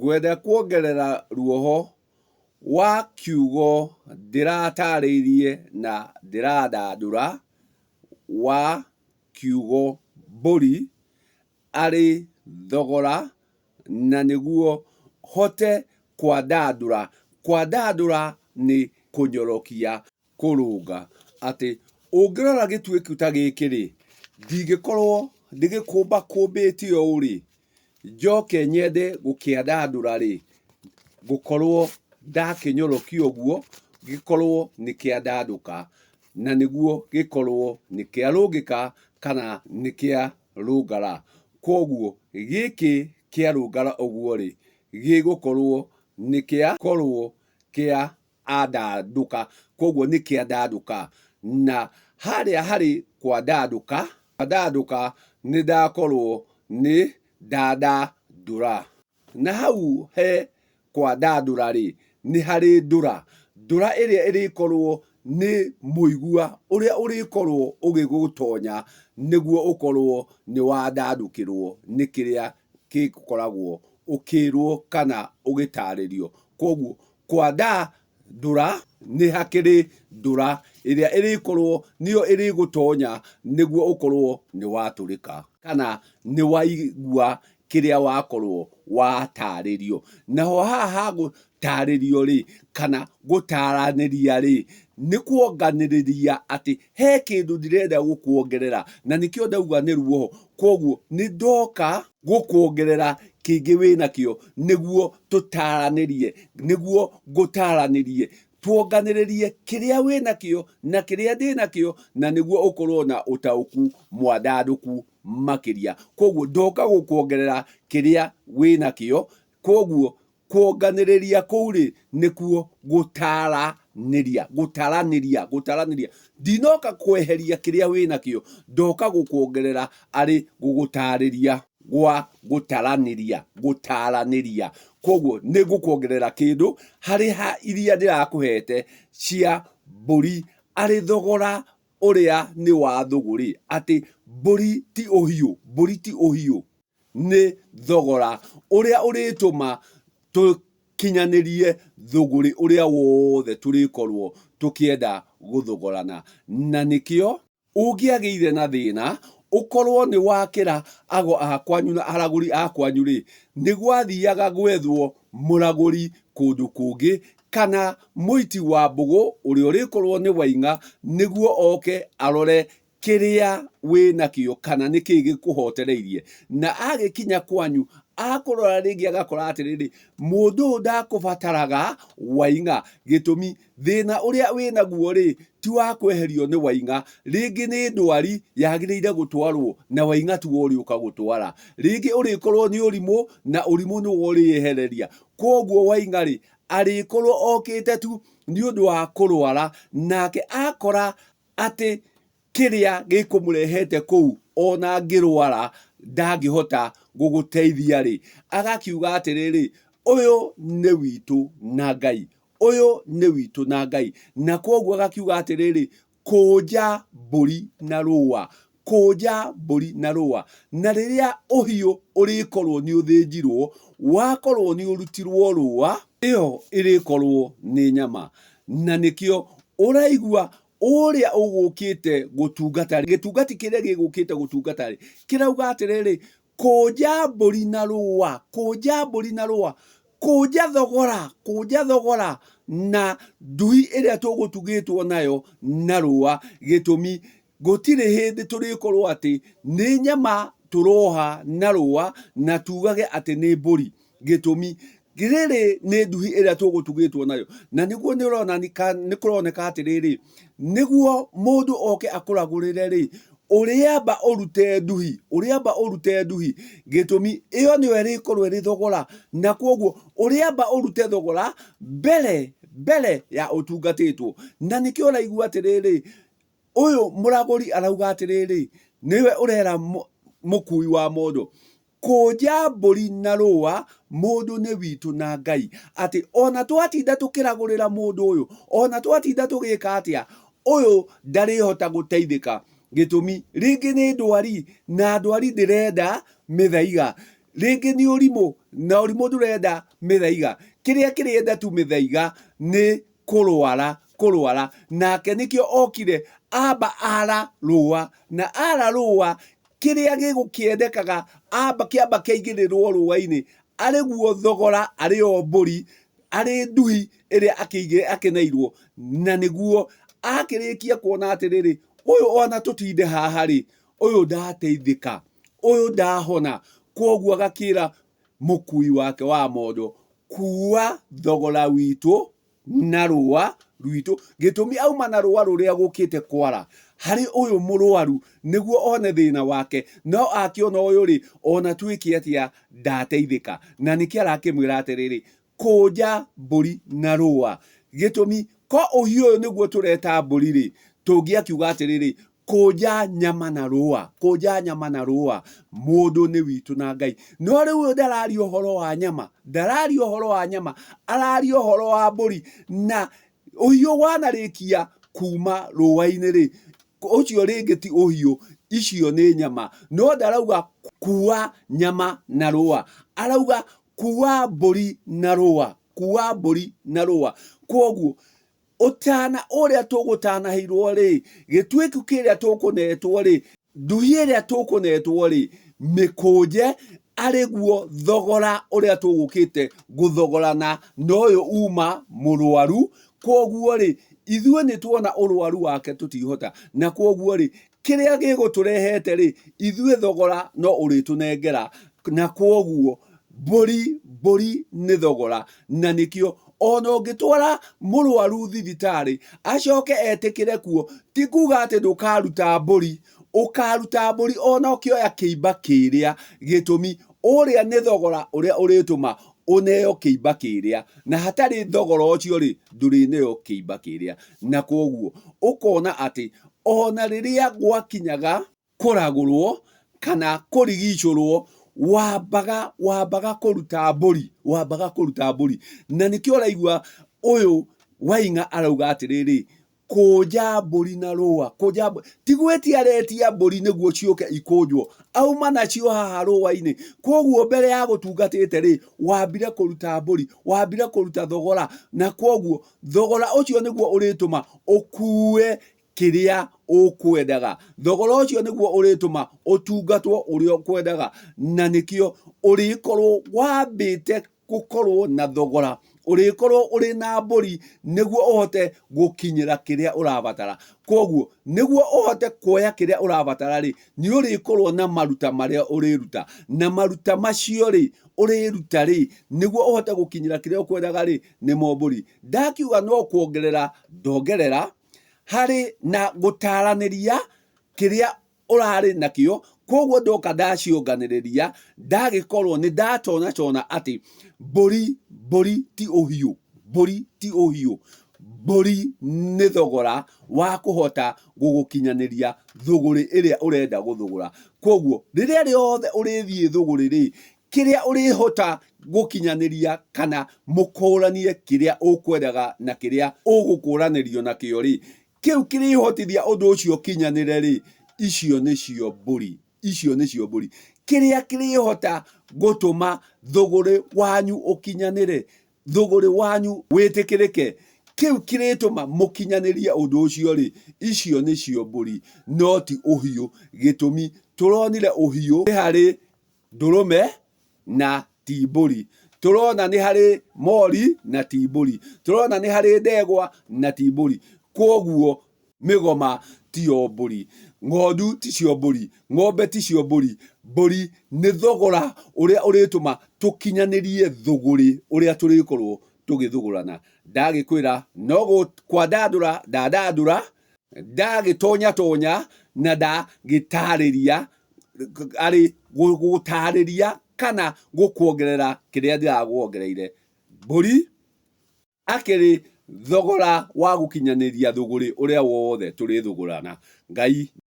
Ngwenda kuongerera ruoho wa kiugo ndĩratarĩirie na ndĩrathandũra wa kiugo mbũri arĩ thogora, na nĩguo hote kwandandũra. Kwandandũra nĩ kũnyorokia, kũrũnga. Atĩ ũngĩrora gĩtuĩko ta gĩkĩ-rĩ, ndingĩkorwo ndĩgĩkũmba kũmbĩte ũũ-rĩ, njoke nyende gũkĩandandũra-rĩ, ngũkorwo ndakĩnyorokia ũguo, gĩkorwo nĩkĩandandũka, na nĩguo gĩkorwo nĩkĩarũngĩka kana nĩkĩarũngara. Koguo gĩkĩ kĩarũngara ũguo-rĩ, gĩgũkorwo nĩkĩakorwo kĩandandũka, koguo nĩkĩandandũka. Na harĩa harĩ kwandandũka, kwandandũka nĩndakorwo nĩ ndandandũra. Na hau he kwandandũra-rĩ, nĩ harĩ ndũra. Ndũra ĩrĩa ĩrĩkorwo nĩ mũigua ũrĩa ũrĩkorwo ũgĩgũtonya nĩguo ũkorwo nĩwandandũkĩrwo nĩ kĩrĩa gĩkoragwo ũkĩrwo kana ũgĩtarĩrio. Koguo kwandandũra nĩ hakĩrĩ ndũra ĩrĩa ĩrĩkorwo nĩyo ĩrĩgũtonya nĩguo ũkorwo nĩwatũrĩka kana nĩwaigua kĩrĩa wakorwo watarĩrio. Naho haha ha gũtarĩrio-rĩ, kana gũtaranĩria-rĩ, nĩ kuonganĩrĩria atĩ he kĩndũ ndĩrenda gũkuongerera, na nĩkĩo ndauga nĩ ruoho. Koguo nĩndoka gũkuongerera kĩngĩ wĩnakĩo nĩguo tũtaranĩrie, nĩguo ngũtaranĩrie, tuonganĩrĩrie kĩrĩa wĩnakĩo na kĩrĩa ndĩnakĩo, na nĩguo ũkorwo na ũtaũku mwandandũku makĩria. Koguo ndoka gũkuongerera kĩrĩa wĩnakĩo. Koguo kuonganĩrĩria kũu-rĩ, nĩkuo gũtaranĩria, gũtaranĩria, gũtaranĩria. Ndinoka kweheria kĩrĩa wĩnakĩo, ndoka gũkuongerera arĩ gũgũtarĩria gwa gũtaranĩria, gũtaranĩria. Koguo nĩngũkuongerera kĩndũ harĩ ha iria ndĩrakũhete cia mbũri arĩ thogora ũrĩa nĩ wa thũgũrĩ. Atĩ mbũri ti ũhiũ, mbũri ti ũhiũ, nĩ thogora ũrĩa ũrĩtũma tũkinyanĩrie thũgũrĩ ũrĩa wothe tũrĩkorwo tũkĩenda gũthogorana. Na nĩkĩo ũngĩagĩire na thĩna ũkorwo nĩ wakĩra ago akwanyu na aragũri akwanyu-rĩ, nĩgwathiaga gwethwo mũragũri kũndũ kũngĩ, kana mũiti wa mbũgũ ũrĩa ũrĩkorwo nĩ waing'a, nĩguo oke arore kĩrĩa wĩnakĩo kana nĩkĩĩ gĩkũhotereirie. Na agĩkinya kwanyu akũrora rĩngĩ agakora atĩrĩrĩ, mũndũ ũyũ ndakũbataraga waing'a, gĩtũmi thĩna ũrĩa wĩnaguo-rĩ, ti wa kweherio nĩ waing'a. Rĩngĩ nĩ ndwari yagĩrĩire gũtwarwo na waing'a tiwe ũrĩũka gũtwara. Rĩngĩ ũrĩkorwo nĩ ũrimũ na ũrimũ nĩwe ũrĩehereria. Koguo waing'a-rĩ, arĩkorwo okĩte tu nĩũndũ wa kũrwara, nake akora atĩ kĩrĩa gĩkũmũrehete kũu ona angĩrwara ndangĩhota gũgũteithia-rĩ, agakiuga atĩrĩrĩ, ũyũ nĩ witũ na Ngai, ũyũ nĩ witũ na Ngai. Na koguo agakiuga atĩrĩrĩ, kũnja mbũri na rũa, kũnja mbũri na rũa. Na rĩrĩa ũhiũ ũrĩkorwo nĩ ũthĩnjirwo, wakorwo nĩ ũrutirwo rũa, ĩyo ĩrĩkorwo nĩ nyama. Na nĩkĩo ũraigua ũrĩa ũgũkĩte gũtungata, gĩtungati kĩrĩa gĩgũkĩte gũtungata-rĩ, kĩrauga atĩrĩrĩ, kũnja mbũri na rũa, kũnja mbũri na rũa, kũnja thogora, kũnja thogora na ndui ĩrĩa tũgũtugĩtwo nayo na rũa. Gĩtũmi gũtirĩ hĩndĩ tũrĩkorwo atĩ nĩ nyama tũroha na rũa na tugage atĩ nĩ mbũri. Gĩtũmi rĩrĩ nĩ ndui ĩrĩa tũgũtugĩtwo nayo. Na nĩguo nĩkũroneka atĩrĩrĩ, nĩguo mũndũ oke akũragũrĩre-rĩ, ũrĩamba ũrute ndui, ũrĩamba ũrute ndui. Gĩtũmi ĩyo nĩyo ĩrĩkorwo ĩrĩ thogora. Na koguo ũrĩamba ũrute thogora mbere ya ũtungatĩtwo. Na nĩkĩo ũraigua atĩrĩrĩ, ũyũ mũragũri arauga atĩrĩrĩ, nĩwe ũrera mũkui wa mondo, kũnja mbũri na rũa, mũndũ nĩ witũ na Ngai. Atĩ ona twatinda tũkĩragũrĩra mũndũ ũyũ, ona twatinda tũgĩka atĩa, ũyũ ndarĩhota gũteithĩka. Gĩtũmi rĩngĩ nĩ ndwari na ndwari ndĩrenda mĩthaiga. rĩngĩ nĩ ũrimũ na ũrimũ ndũrenda mĩthaiga, kĩrĩa kĩrenda tu mĩthaiga nĩ kũrwara, nake nĩkĩo okire amba ara rũa, na ara rũa kĩrĩa gĩgũkĩendekaga amba kĩamba kĩaigĩrĩrwo rũa-inĩ arĩ guo thogora, arĩ o mbũri, arĩ nduhi ĩrĩa akĩneirwo, na nĩguo akĩrĩkia kuona atĩrĩrĩ, ũyũ ona tũtinde haha rĩ, ũyũ ndateithĩka, ũyũ ndahona, koguo agakĩra mũkui wake wa mondo, kua thogora witũ na rũa rwitũ, gĩtũmi auma na rũa rũrĩa gũkĩte kwara harĩ ũyũ mũrwaru nĩguo one thĩna wake, no akĩona ũyũ rĩ, ona tuĩke atĩa ndateithĩka, na nĩkĩo arakĩmwĩra atĩrĩrĩ, kũnja mbũri na rũa, gĩtũmi ko ũhiũ ũyũ nĩguo tũreta mbũri rĩ, tũngĩakiuga atĩrĩrĩ, kũnja nyama na rũa, mũndũ nĩ witũ na Ngai. No rĩu ũyũ ndararia ũhoro wa nyama, araria ũhoro wa mbũri, na ũhiũ wanarĩkia kuma rũa-inĩ rĩ, ũcio rĩngĩ ti ũhiũ, icio nĩ nyama, no ndarauga kua nyama na rũa, arauga kua mbũri na rũa, koguo ũtana ũrĩa tũgũtanahĩirwo rĩ, gĩtuĩku kĩrĩa tũkũnetwo rĩ, nduhi ĩrĩa tũkũnetwo rĩ, mĩkũnje arĩ guo thogora ũrĩa tũgũkĩte gũthogorana na ũyũ uma mũrwaru, koguo rĩ, ithuĩ nĩ tuona ũrwaru wake tũtihota, na koguo rĩ, kĩrĩa gĩgũtũrehete rĩ, ithuĩ thogora no ũrĩtũnengera, na koguo mbũri nĩ thogora, na nĩkĩo ona ũngĩtwara mũrwaru thibitarĩ acoke etĩkĩre kuo, ti kuga atĩ ndũkaruta mbũri, ũkaruta mbũri ona ũkĩoya kĩimba kĩrĩa, gĩtũmi ũrĩa nĩ thogora ũrĩa ũrĩtũma ũneo kĩimba kĩrĩa, na hatarĩ thogora ũcio rĩ, ndũrĩneo kĩimba kĩrĩa, na koguo ũkona atĩ ona rĩrĩa gwakinyaga kũragũrwo kana kũrigicũrwo, wambaga kũruta mbũri, na nĩkĩo ũraigua ũyũ Waing'a arauga atĩrĩrĩ, kũnja mbũri na rũa, ti gwĩtia aretia mbũri nĩguo ciũke ikũnjwo, auma nacio haha rũa-inĩ, koguo mbere ya gũtungatĩte rĩ, wambire kũruta mbũri, wambire kũruta thogora, na koguo thogora ũcio nĩguo ũrĩtũma ũkue kĩrĩa ũkwendaga, thogora ũcio nĩguo ũrĩtũma ũtungatwo ũrĩa ũkwendaga, na nĩkĩo ũrĩkorwo wambĩte gũkorwo na thogora, ũrĩkorwo ũrĩ na mbũri nĩguo ũhote gũkinyĩra kĩrĩa ũrabatara, koguo nĩguo ũhote kuoya kĩrĩa ũrabatara rĩ, nĩ ũrĩkorwo na maruta marĩa ũrĩruta, na maruta macio rĩ, ũrĩruta rĩ, nĩguo ũhote gũkinyĩra kĩrĩa ũkwendaga rĩ, nĩmo mbũri. Ndakiuga no kuongerera, ndongerera harĩ na gũtaranĩria kĩrĩa ũrarĩ nakĩo, koguo ndoka ndacionganĩrĩria, ndagĩkorwo nĩ ndatonacona atĩ mbũri ti ũhiũ, mbũri nĩ thogora wa kũhota gũgũkinyanĩria thũgũrĩ ĩrĩa ũrenda gũthũgũra, koguo rĩrĩa rĩothe ũrĩthiĩ thũgũrĩ rĩ, kĩrĩa ũrĩhota gũkinyanĩria kana mũkũranie kĩrĩa ũkwendaga na kĩrĩa ũgũkũranĩrio nakĩo rĩ, kĩu kĩrĩhotithia ũndũ ũcio kinyanĩre rĩ, icio nĩcio mbũri, kĩrĩa kĩrĩhota gũtũma thũgũrĩ wanyu ũkinyanĩre, thũgũrĩ wanyu wĩtĩkĩrĩke, kĩu kĩrĩtũma mũkinyanĩrie ũndũ ũcio rĩ, icio nĩcio mbũri, no ti ũhiũ, gĩtũmi tũronire ũhiũ nĩ harĩ ndũrũme na ti mbũri, tũrona nĩ harĩ mori na ti mbũri, tũrona nĩ harĩ ndegwa na ti mbũri, koguo mĩgoma tiyo mbũri, ng'ondu ticio mbũri, ng'ombe ticio mbũri, mbũri nĩ thogora ũrĩa ũrĩtũma tũkinyanĩrie thũgũrĩ ũrĩa tũrĩkorwo tũgĩthũgũrana. Ndagĩkwĩra no kwandandũra ndandandũra, ndagĩtonyatonya na ndagĩtarĩria, arĩ gũtarĩria kana gũkuongerera kĩrĩa ndĩraguongereire. Mbũri akĩrĩ thogora wa gũkinyanĩria thũgũrĩ ũrĩa wothe tũrĩthũgũrana. Ngai